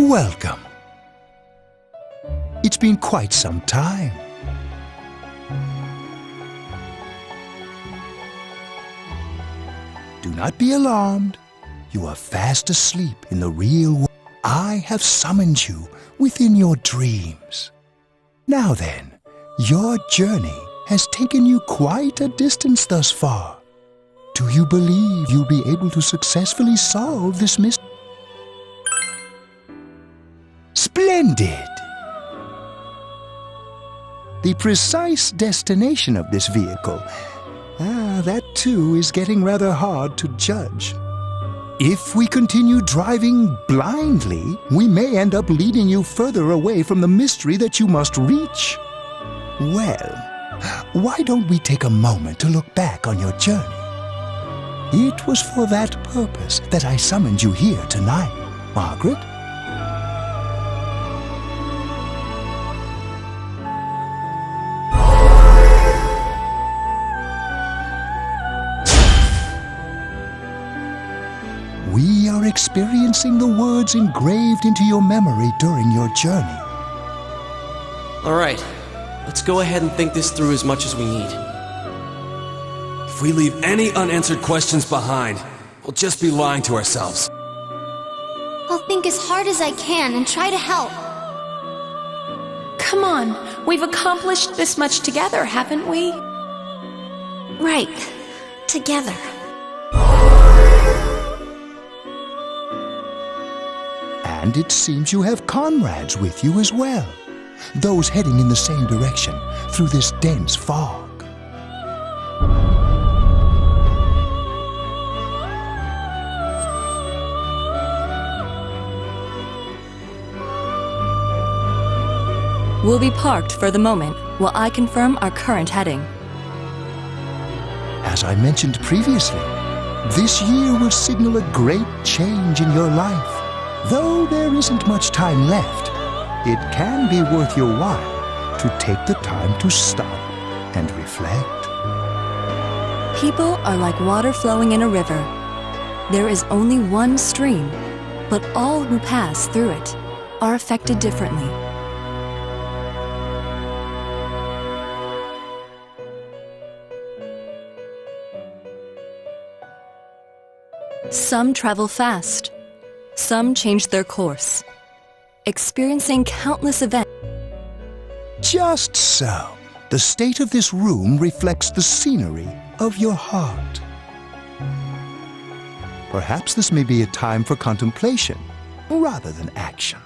Welcome. It's been quite some time. Do not be alarmed. You are fast asleep in the real world. I have summoned you within your dreams. Now then, your journey has taken you quite a distance thus far. Do you believe you'll be able to successfully solve this mystery? Splendid! The precise destination of this vehicle, that too is getting rather hard to judge. If we continue driving blindly, we may end up leading you further away from the mystery that you must reach. Well, why don't we take a moment to look back on your journey? It was for that purpose that I summoned you here tonight, Margaret. We are experiencing the words engraved into your memory during your journey. All right, let's go ahead and think this through as much as we need. If we leave any unanswered questions behind, we'll just be lying to ourselves. I'll think as hard as I can and try to help. Come on, we've accomplished this much together, haven't we? Right. Together. And it seems you have comrades with you as well. Those heading in the same direction through this dense fog. We'll be parked for the moment while I confirm our current heading. As I mentioned previously, this year will signal a great change in your life. Though there isn't much time left, it can be worth your while to take the time to stop and reflect. People are like water flowing in a river. There is only one stream, but all who pass through it are affected differently. Some travel fast. Some change their course, experiencing countless events. Just so. The state of this room reflects the scenery of your heart. Perhaps this may be a time for contemplation rather than action.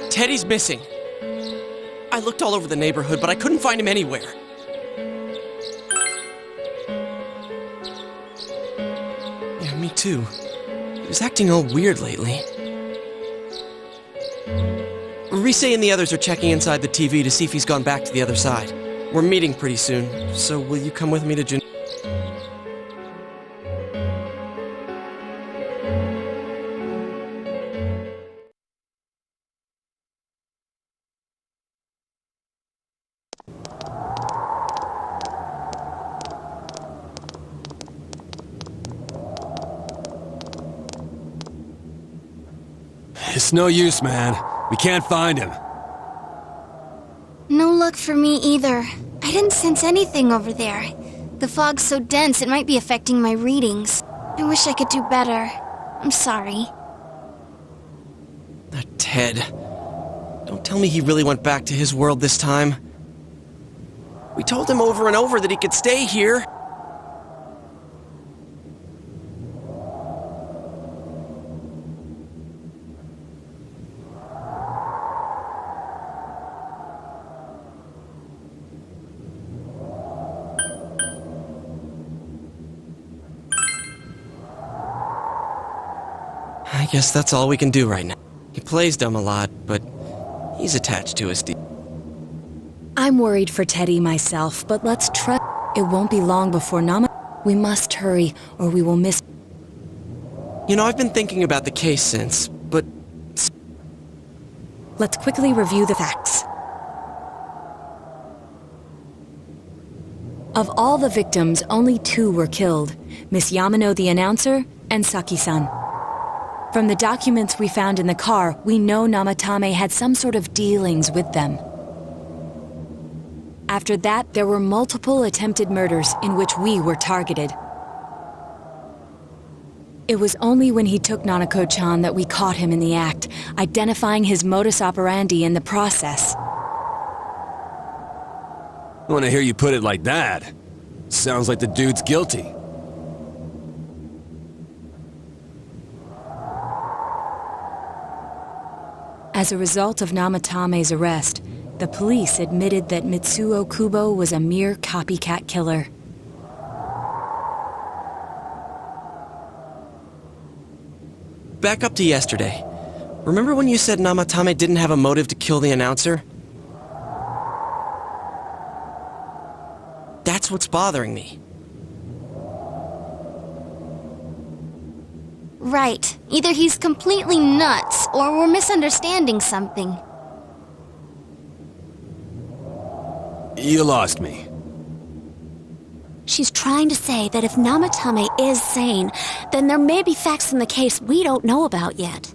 Teddy's missing. I looked all over the neighborhood, but I couldn't find him anywhere. Yeah, me too. He was acting all weird lately. Rise and the others are checking inside the TV to see if he's gone back to the other side. We're meeting pretty soon, so will you come with me to It's no use, man. We can't find him. No luck for me either. I didn't sense anything over there. The fog's so dense it might be affecting my readings. I wish I could do better. I'm sorry. That Ted. Don't tell me he really went back to his world this time. We told him over and over that he could stay here. I guess that's all we can do right now. He plays dumb a lot, but he's attached to us deep. I'm worried for Teddy myself, but let's trust it won't be long before Nama. We must hurry, or we will miss. You know, I've been thinking about the case since, but Let's quickly review the facts. Of all the victims, only 2 were killed, Miss Yamano the announcer and Saki-san. From the documents we found in the car, we know Namatame had some sort of dealings with them. After that, there were multiple attempted murders in which we were targeted. It was only when he took Nanako-chan that we caught him in the act, identifying his modus operandi in the process. I want to hear you put it like that. Sounds like the dude's guilty. As a result of Namatame's arrest, the police admitted that Mitsuo Kubo was a mere copycat killer. back up to yesterday. Remember when you said Namatame didn't have a motive to kill the announcer? That's what's bothering me. Right. Either he's completely nuts, or we're misunderstanding something. You lost me. She's trying to say that if Namatame is sane, then there may be facts in the case we don't know about yet.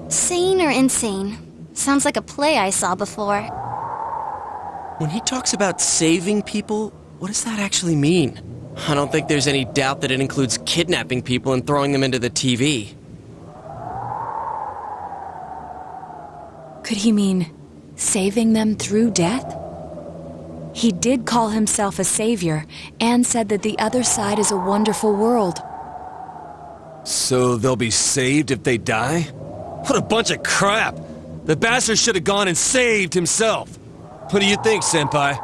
Sane or insane? Sounds like a play I saw before. When he talks about saving people, what does that actually mean? I don't think there's any doubt that it includes kidnapping people and throwing them into the TV. Could he mean saving them through death? He did call himself a savior and said that the other side is a wonderful world. So they'll be saved if they die? What a bunch of crap! The bastard should have gone and saved himself. What do you think, Senpai?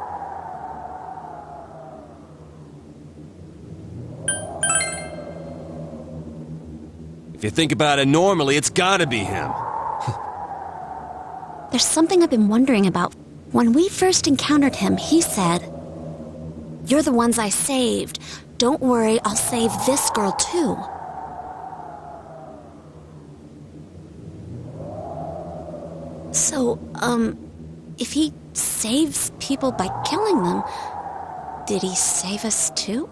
If you think about it normally, it's gotta be him. There's something I've been wondering about. When we first encountered him, he said, "You're the ones I saved. Don't worry, I'll save this girl too." So, if he saves people by killing them, did he save us too?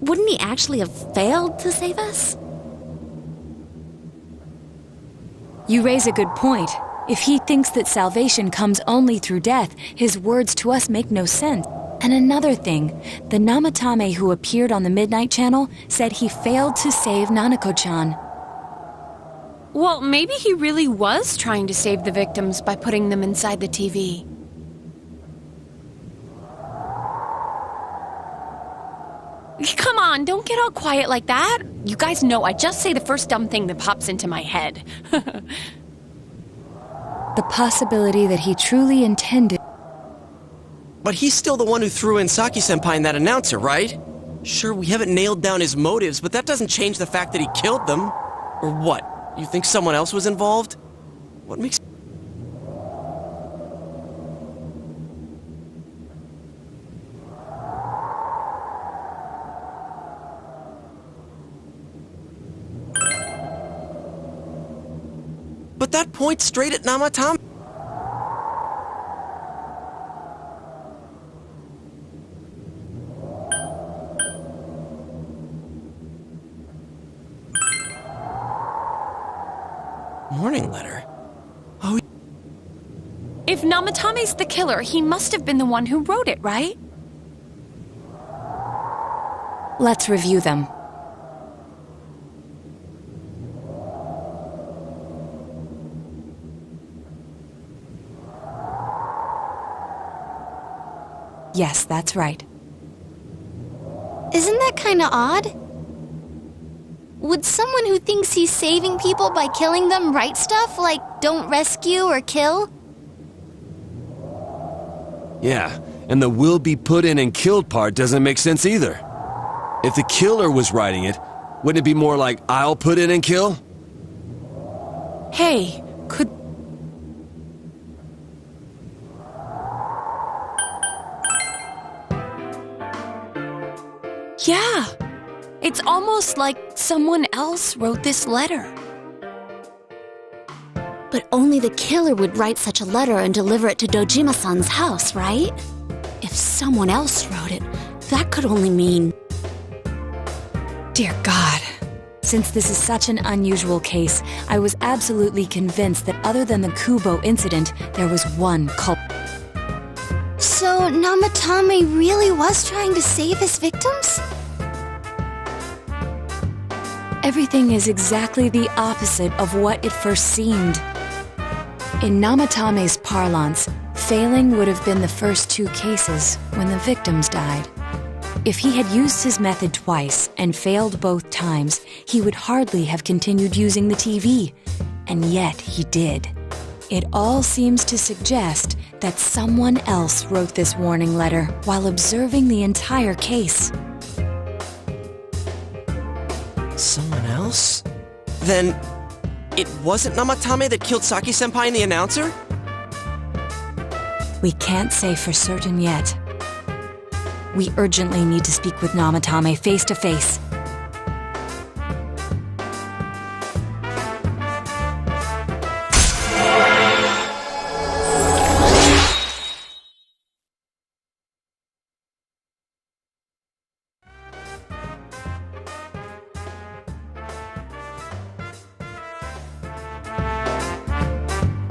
Wouldn't he actually have failed to save us? You raise a good point. If he thinks that salvation comes only through death, his words to us make no sense. And another thing, the Namatame who appeared on the Midnight Channel said he failed to save Nanako-chan. Well, maybe he really was trying to save the victims by putting them inside the TV. Come on, don't get all quiet like that. You guys know I just say the first dumb thing that pops into my head. The possibility that he truly intended. But he's still the one who threw in Saki-senpai and that announcer, right? Sure, we haven't nailed down his motives, but that doesn't change the fact that he killed them. Or what? You think someone else was involved? What makes... But that points straight at Namatame. Warning letter? Oh, If Namatame's the killer, he must have been the one who wrote it, right? Let's review them. Yes, that's right. Isn't that kinda odd? Would someone who thinks he's saving people by killing them write stuff like, "Don't rescue or kill"? Yeah, and the will be put in and killed part doesn't make sense either. If the killer was writing it, Wouldn't it be more like I'll put in and kill? Hey, could... Yeah, it's almost like someone else wrote this letter. But only the killer would write such a letter and deliver it to Dojima-san's house, right? If someone else wrote it, that could only mean... Dear God. Since this is such an unusual case, I was absolutely convinced that other than the Kubo incident, there was one culprit. So Namatame really was trying to save his victims? Everything is exactly the opposite of what it first seemed. In Namatame's parlance, failing would have been the first two cases when the victims died. If he had used his method twice and failed both times, he would hardly have continued using the TV. And yet he did. It all seems to suggest that someone else wrote this warning letter while observing the entire case. Someone else? Then, it wasn't Namatame that killed Saki-senpai and the announcer? We can't say for certain yet. We urgently need to speak with Namatame face to face.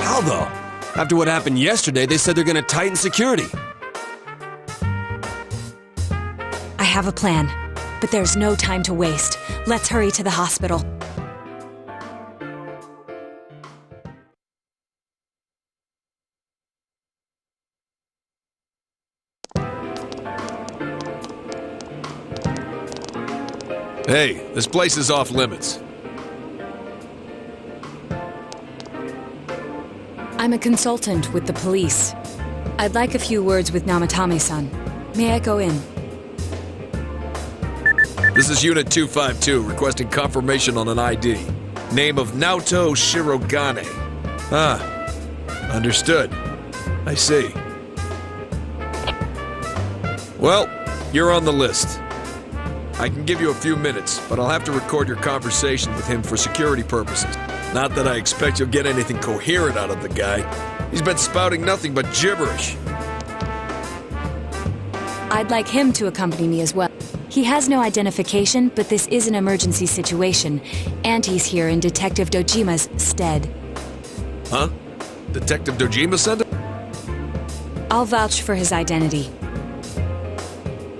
How though? After what happened yesterday, they said they're gonna tighten security. I have a plan, but there's no time to waste. Let's hurry to the hospital. Hey, this place is off limits. I'm a consultant with the police. I'd like a few words with Namatame-san. May I go in? This is Unit 252, requesting confirmation on an ID. Name of Naoto Shirogane. Ah, understood. I see. Well, you're on the list. I can give you a few minutes, but I'll have to record your conversation with him for security purposes. Not that I expect you'll get anything coherent out of the guy. He's been spouting nothing but gibberish. I'd like him to accompany me as well. He has no identification, but this is an emergency situation, and he's here in Detective Dojima's stead. Huh? Detective Dojima sent him? I'll vouch for his identity.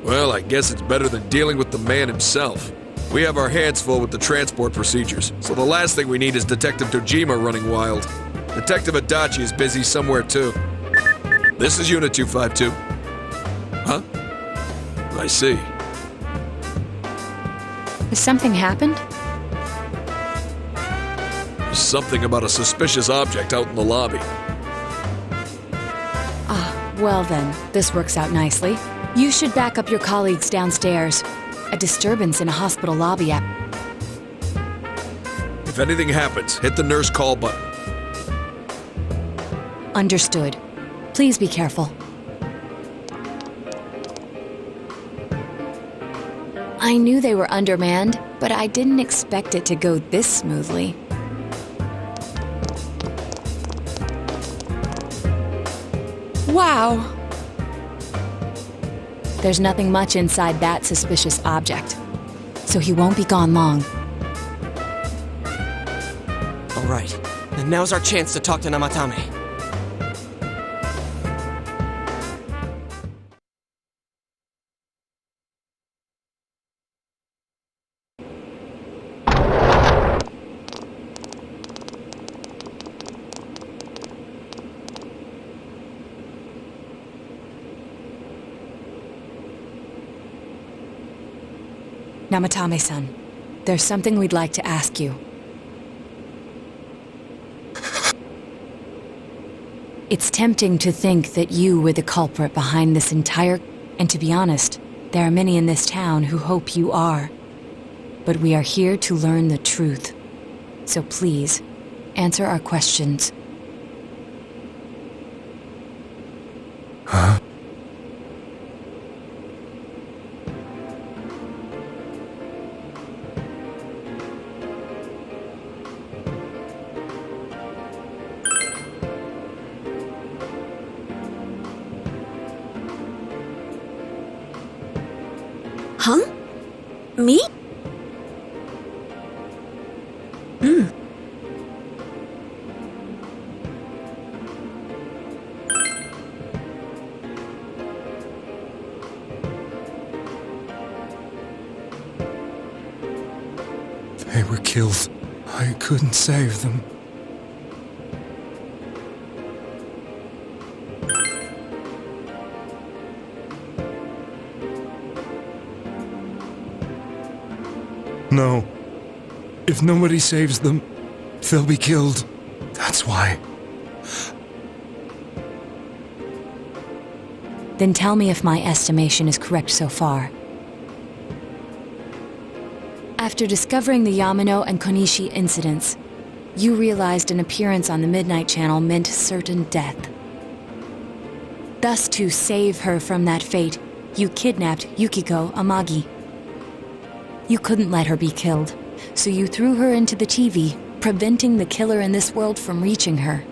Well, I guess it's better than dealing with the man himself. We have our hands full with the transport procedures, so the last thing we need is Detective Dojima running wild. Detective Adachi is busy somewhere too. This is Unit 252. Huh? I see. Has something happened? Something about a suspicious object out in the lobby. Well then, this works out nicely. You should back up your colleagues downstairs. A disturbance in a hospital lobby app. If anything happens, hit the nurse call button. Understood. Please be careful. I knew they were undermanned, but I didn't expect it to go this smoothly. Wow. There's nothing much inside that suspicious object, so he won't be gone long. All right, then now's our chance to talk to Namatame. Namatame-san, there's something we'd like to ask you. It's tempting to think that you were the culprit behind this entire... And to be honest, there are many in this town who hope you are. but we are here to learn the truth. So please, answer our questions. Huh? Huh? Me? They were killed. I couldn't save them. No. If nobody saves them, they'll be killed. That's why. Then tell me if my estimation is correct so far. After discovering the Yamano and Konishi incidents, you realized an appearance on the Midnight Channel meant certain death. Thus, to save her from that fate, you kidnapped Yukiko Amagi. You couldn't let her be killed, so you threw her into the TV, preventing the killer in this world from reaching her.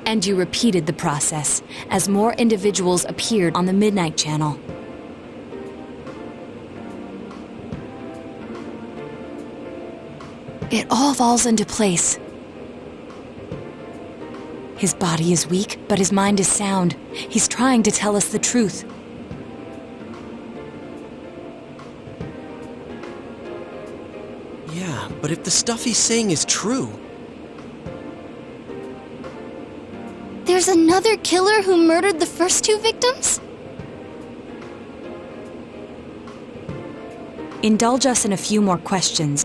And you repeated the process as more individuals appeared on the Midnight Channel. It all falls into place. His body is weak, but his mind is sound. He's trying to tell us the truth. Yeah, but if the stuff he's saying is true... There's another killer who murdered the first two victims? Indulge us in a few more questions.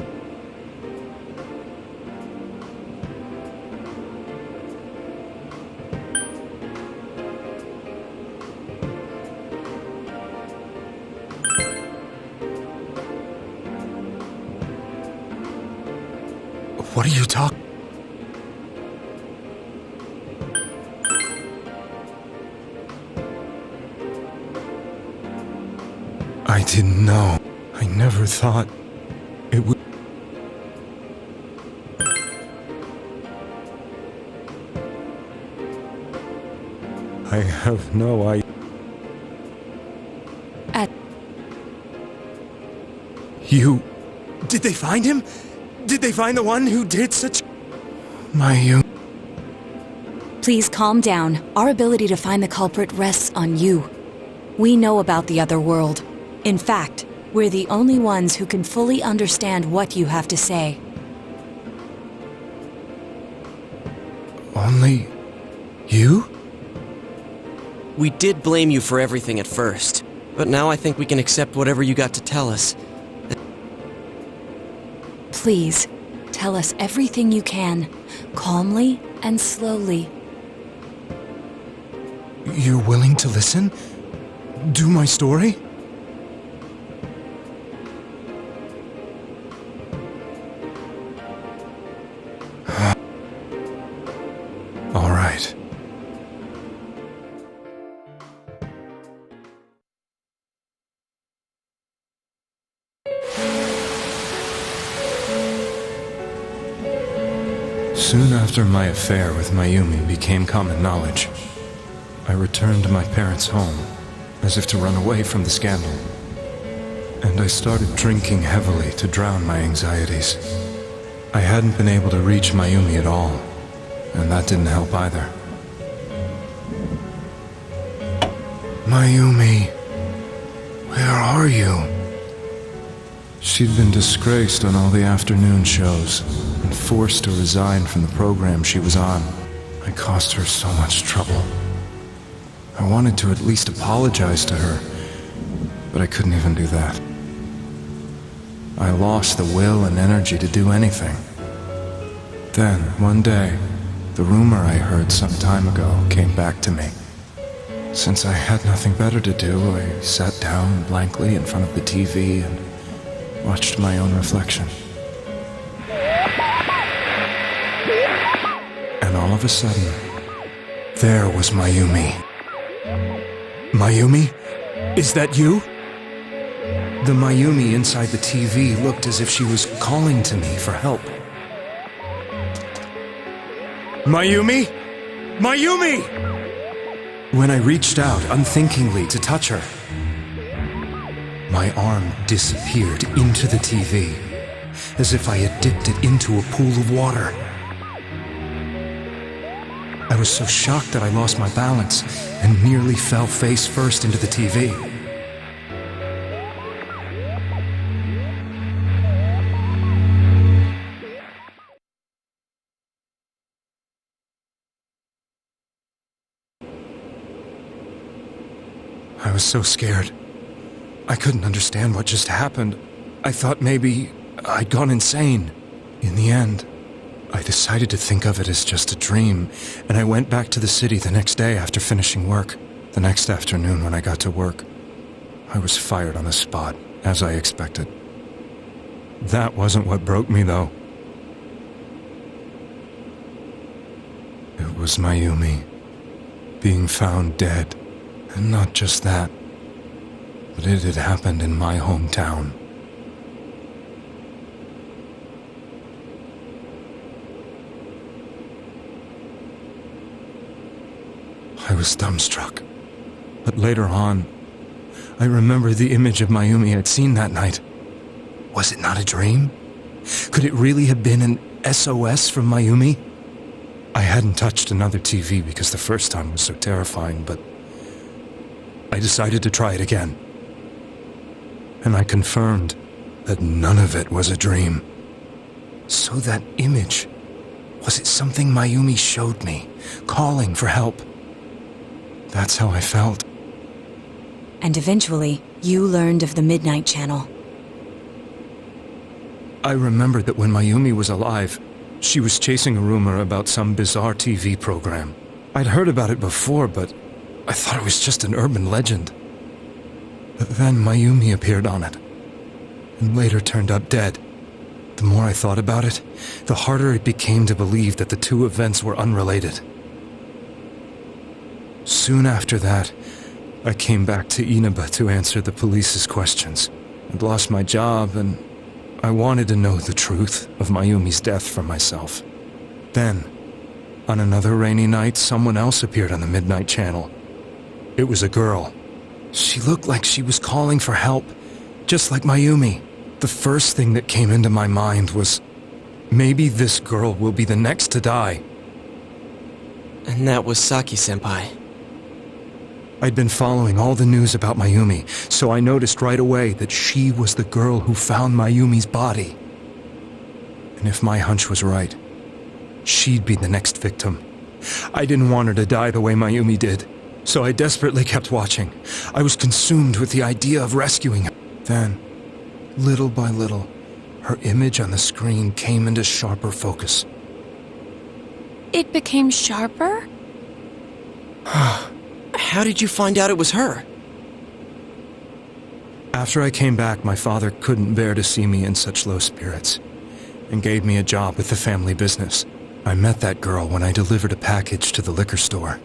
What are you talking? I didn't know. I never thought it would. I have no idea. You... Did they find him? Did they find the one who did such... Please calm down. Our ability to find the culprit rests on you. We know about the other world. In fact, we're the only ones who can fully understand what you have to say. Only... you? We did blame you for everything at first, but now I think we can accept whatever you got to tell us. Please, tell us everything you can, calmly and slowly. You're willing to listen? Do my story? All right. Soon after my affair with Mayumi became common knowledge, I returned to my parents' home, as if to run away from the scandal. And I started drinking heavily to drown my anxieties. I hadn't been able to reach Mayumi at all, and that didn't help either. Mayumi, where are you? She'd been disgraced on all the afternoon shows, and forced to resign from the program she was on. I caused her so much trouble. I wanted to at least apologize to her, but I couldn't even do that. I lost the will and energy to do anything. Then, one day, the rumor I heard some time ago came back to me. Since I had nothing better to do, I sat down blankly in front of the TV and watched my own reflection. And all of a sudden, there was Mayumi. Mayumi? Is that you? The Mayumi inside the TV looked as if she was calling to me for help. Mayumi? Mayumi! When I reached out unthinkingly to touch her, my arm disappeared into the TV, as if I had dipped it into a pool of water. I was so shocked that I lost my balance and nearly fell face first into the TV. I was so scared. I couldn't understand what just happened. I thought maybe I'd gone insane. In the end, I decided to think of it as just a dream, and I went back to the city the next day after finishing work. The next afternoon when I got to work, I was fired on the spot, as I expected. That wasn't what broke me, though. It was Mayumi being found dead. And not just that, but it had happened in my hometown. I was dumbstruck. But later on, I remember the image of Mayumi I'd seen that night. Was it not a dream? Could it really have been an SOS from Mayumi? I hadn't touched another TV because the first time was so terrifying, but I decided to try it again. And I confirmed that none of it was a dream. So that image, was it something Mayumi showed me, calling for help? That's how I felt. And eventually, you learned of the Midnight Channel. I remembered that when Mayumi was alive, she was chasing a rumor about some bizarre TV program. I'd heard about it before, but I thought it was just an urban legend. But then Mayumi appeared on it, and later turned up dead. The more I thought about it, the harder it became to believe that the two events were unrelated. Soon after that, I came back to Inaba to answer the police's questions. I'd lost my job, and I wanted to know the truth of Mayumi's death for myself. Then, on another rainy night, someone else appeared on the Midnight Channel. It was a girl. She looked like she was calling for help, just like Mayumi. The first thing that came into my mind was, maybe this girl will be the next to die. And that was Saki-senpai. I'd been following all the news about Mayumi, so I noticed right away that she was the girl who found Mayumi's body. And if my hunch was right, she'd be the next victim. I didn't want her to die the way Mayumi did, so I desperately kept watching. I was consumed with the idea of rescuing her. Then, little by little, her image on the screen came into sharper focus. It became sharper? How did you find out it was her? After I came back, my father couldn't bear to see me in such low spirits, and gave me a job with the family business. I met that girl when I delivered a package to the liquor store.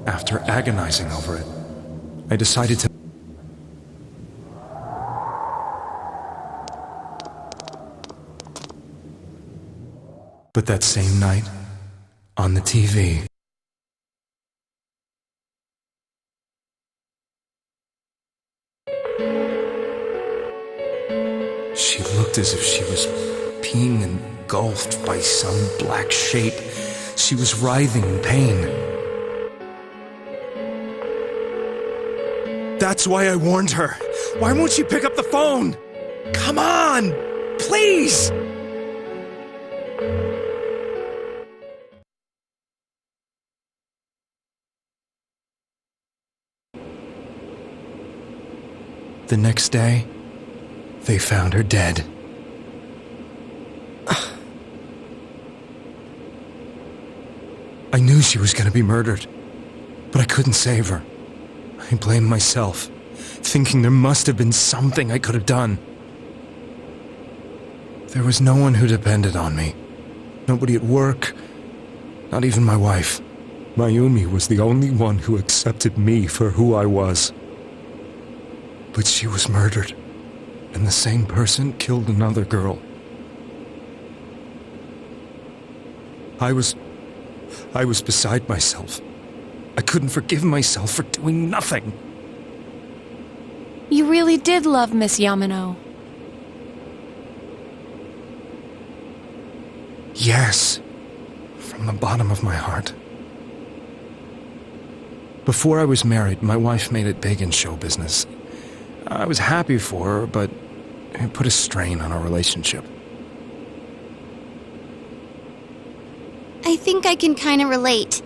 After agonizing over it, I decided to... But that same night, on the TV, she looked as if she was being engulfed by some black shape. She was writhing in pain. That's why I warned her. Why won't she pick up the phone? Come on! Please! The next day, they found her dead. I knew she was going to be murdered, but I couldn't save her. I blamed myself, thinking there must have been something I could have done. There was no one who depended on me. Nobody at work, not even my wife. Mayumi was the only one who accepted me for who I was. But she was murdered, and the same person killed another girl. I was beside myself. I couldn't forgive myself for doing nothing. You really did love Miss Yamano. Yes, from the bottom of my heart. Before I was married, my wife made it big in show business. I was happy for her, but it put a strain on our relationship. I think I can kind of relate.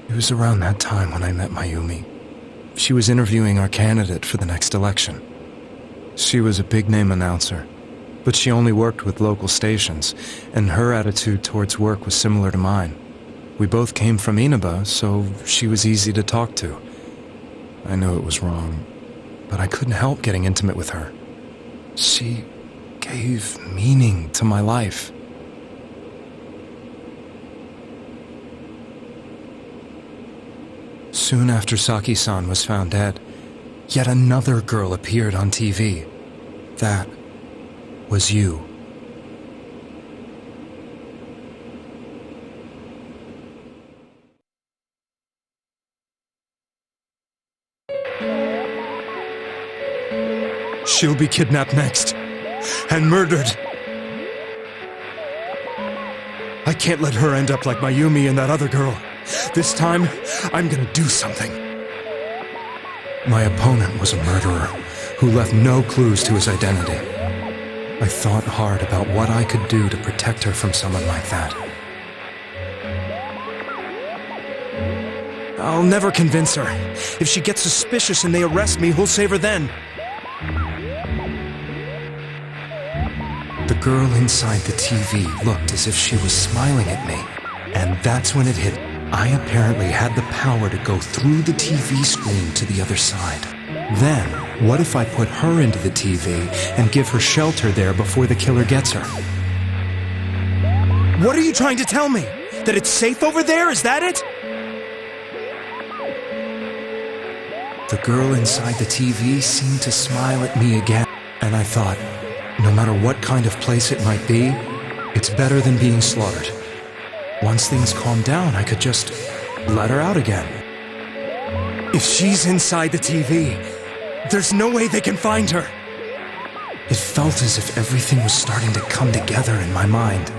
It was around that time when I met Mayumi. She was interviewing our candidate for the next election. She was a big-name announcer, but she only worked with local stations, and her attitude towards work was similar to mine. We both came from Inaba, so she was easy to talk to. I knew it was wrong, but I couldn't help getting intimate with her. She gave meaning to my life. Soon after Saki-san was found dead, yet another girl appeared on TV. That was you. She'll be kidnapped next, and murdered. I can't let her end up like Mayumi and that other girl. This time, I'm gonna do something. My opponent was a murderer who left no clues to his identity. I thought hard about what I could do to protect her from someone like that. I'll never convince her. If she gets suspicious and they arrest me, who'll save her then? The girl inside the TV looked as if she was smiling at me, and that's when it hit me. I apparently had the power to go through the TV screen to the other side. Then, what if I put her into the TV and give her shelter there before the killer gets her? What are you trying to tell me? That it's safe over there? Is that it? The girl inside the TV seemed to smile at me again, and I thought, no matter what kind of place it might be, it's better than being slaughtered. Once things calmed down, I could just let her out again. If she's inside the TV, there's no way they can find her. It felt as if everything was starting to come together in my mind.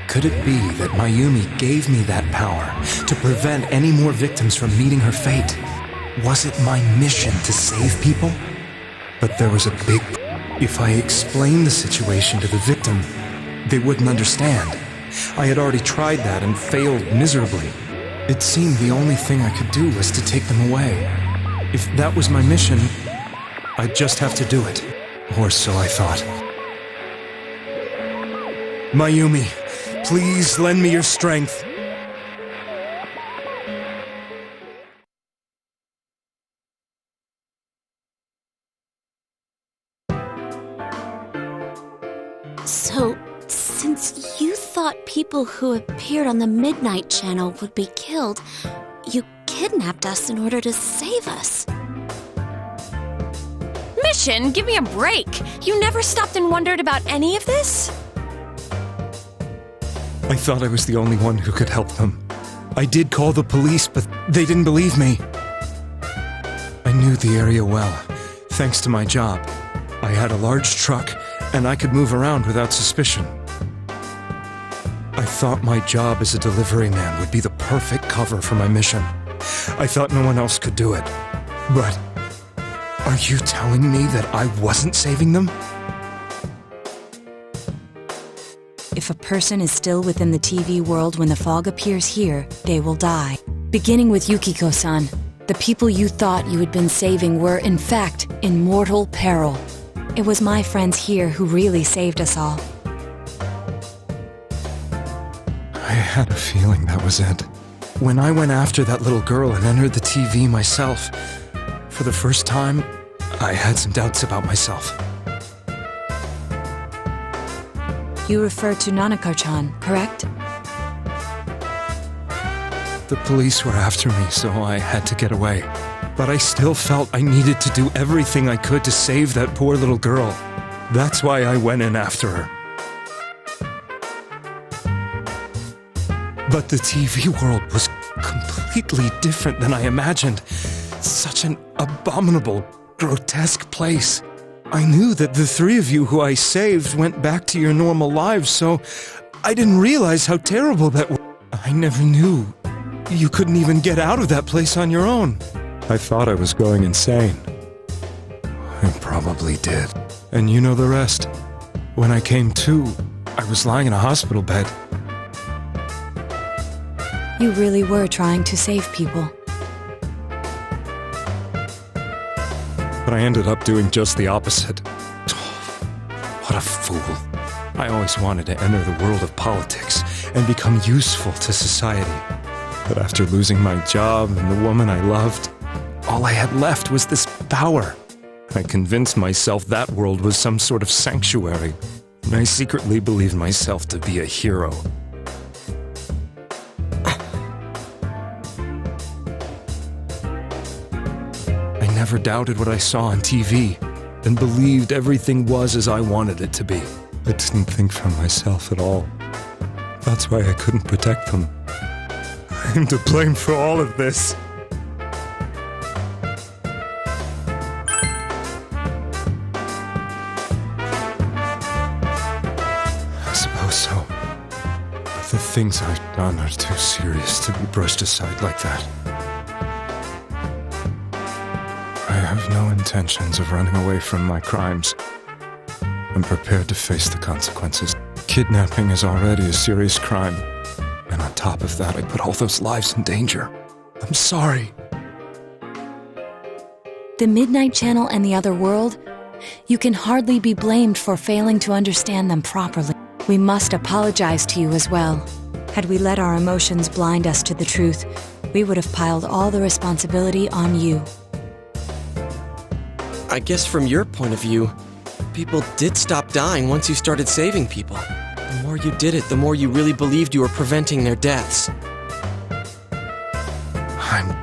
Could it be that Mayumi gave me that power to prevent any more victims from meeting her fate? Was it my mission to save people? But there was a big... If I explained the situation to the victim, they wouldn't understand. I had already tried that and failed miserably. It seemed the only thing I could do was to take them away. If that was my mission, I'd just have to do it. Or so I thought. Mayumi, please lend me your strength. So, since you thought people who appeared on the Midnight Channel would be killed, you kidnapped us in order to save us. Mission, give me a break. You never stopped and wondered about any of this? I thought I was the only one who could help them. I did call the police, but they didn't believe me. I knew the area well, thanks to my job. I had a large truck, and I could move around without suspicion. I thought my job as a delivery man would be the perfect cover for my mission. I thought no one else could do it. But are you telling me that I wasn't saving them? If a person is still within the TV world when the fog appears here, they will die. Beginning with Yukiko-san, the people you thought you had been saving were, in fact, in mortal peril. It was my friends here who really saved us all. I had a feeling that was it. When I went after that little girl and entered the TV myself, for the first time, I had some doubts about myself. You refer to Nanako-chan, correct? The police were after me, so I had to get away. But I still felt I needed to do everything I could to save that poor little girl. That's why I went in after her. But the TV world was completely different than I imagined. Such an abominable, grotesque place. I knew that the three of you who I saved went back to your normal lives, so I didn't realize how terrible that was. I never knew you couldn't even get out of that place on your own. I thought I was going insane. I probably did. And you know the rest. When I came to, I was lying in a hospital bed. You really were trying to save people. But I ended up doing just the opposite. What a fool. I always wanted to enter the world of politics and become useful to society. But after losing my job and the woman I loved, all I had left was this power. I convinced myself that world was some sort of sanctuary, and I secretly believed myself to be a hero. I never doubted what I saw on TV, and believed everything was as I wanted it to be. I didn't think for myself at all. That's why I couldn't protect them. I'm to blame for all of this. I suppose so. But the things I've done are too serious to be brushed aside like that. I have no intentions of running away from my crimes. I'm prepared to face the consequences. Kidnapping is already a serious crime. And on top of that, I put all those lives in danger. I'm sorry. The Midnight Channel and the other world, you can hardly be blamed for failing to understand them properly. We must apologize to you as well. Had we let our emotions blind us to the truth, we would have piled all the responsibility on you. I guess from your point of view, people did stop dying once you started saving people. The more you did it, the more you really believed you were preventing their deaths. I'm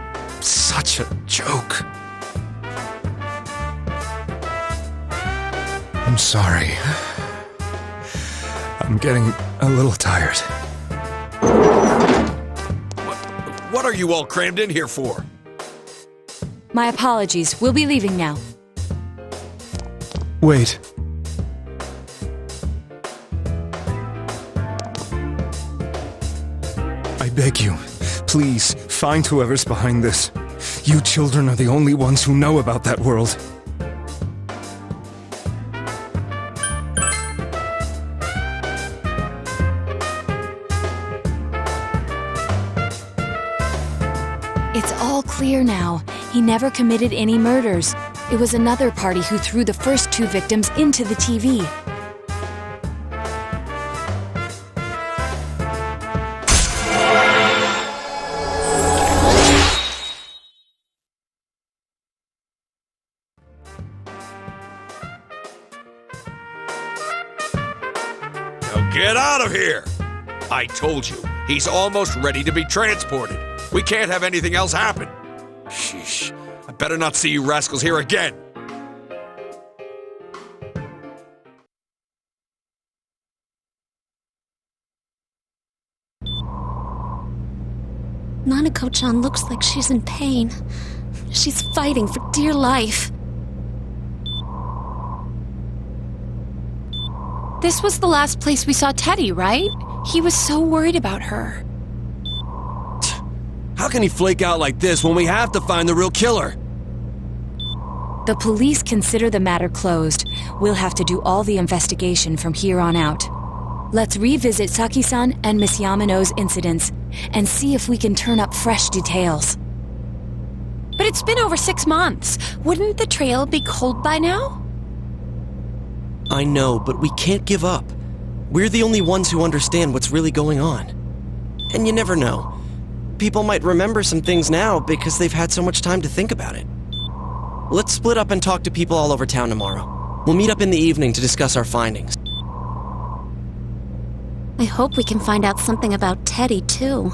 such a joke. I'm sorry. I'm getting a little tired. What are you all crammed in here for? My apologies. We'll be leaving now. Wait. I beg you, please, find whoever's behind this. You children are the only ones who know about that world. It's all clear now. He never committed any murders. It was another party who threw the first two victims into the TV. Now get out of here! I told you, he's almost ready to be transported. We can't have anything else happen. Sheesh. I better not see you rascals here again. Nanako-chan looks like she's in pain. She's fighting for dear life. This was the last place we saw Teddy, right? He was so worried about her. How can he flake out like this when we have to find the real killer? The police consider the matter closed. We'll have to do all the investigation from here on out. Let's revisit Saki-san and Miss Yamano's incidents and see if we can turn up fresh details. But it's been over 6 months. Wouldn't the trail be cold by now? I know, but we can't give up. We're the only ones who understand what's really going on. And you never know. People might remember some things now because they've had so much time to think about it. Let's split up and talk to people all over town tomorrow. We'll meet up in the evening to discuss our findings. I hope we can find out something about Teddy, too.